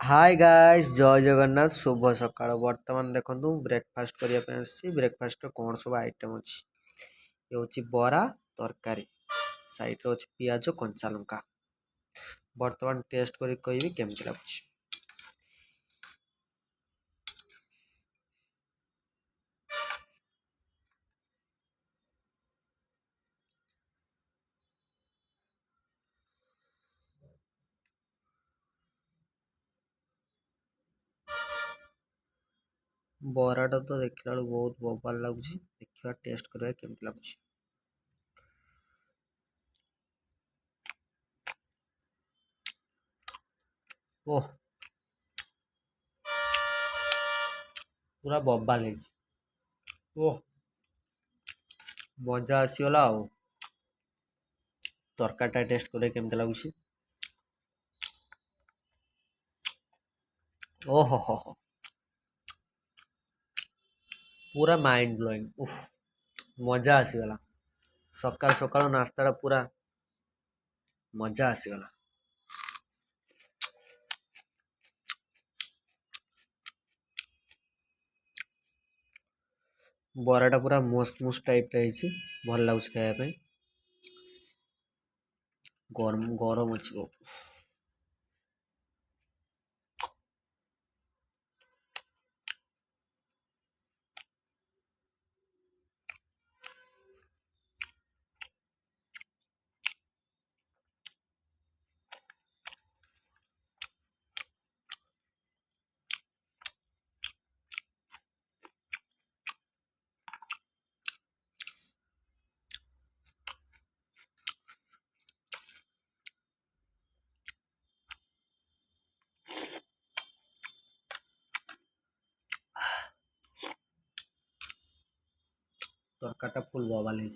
Hi guys जय जगन्नाथ शुभ सकाळ बर्तमान देखंतु ब्रेकफास्ट करिया पे आसी ब्रेकफास्ट कोन सब आइटम अछि ये होछि बरा तरकारी साइड रो अछि पियाज कंचा लंका बर्तमान टेस्ट करी कहबी केमति लागुछि। बराटा तो देखला बेलु बहुत बबाल लागुछि देखिबा टेस्ट करबा केमति लागुछि। ओह पूरा बबाल है। ओह मजा आसीगला आ तरकारीटा टेस्ट करे केमति लागुछि। ओहो हो पूरा माइंड ब्लोइंग उफ मजा आसीगला सकाळ सकाळ नास्ताटा पूरा मजा आसीगला। बराटा पूरा मस्त मस्त टाइप रही भल लगुच खाया गरम गरम अच्छी तरकारीटा फुल बवाल है।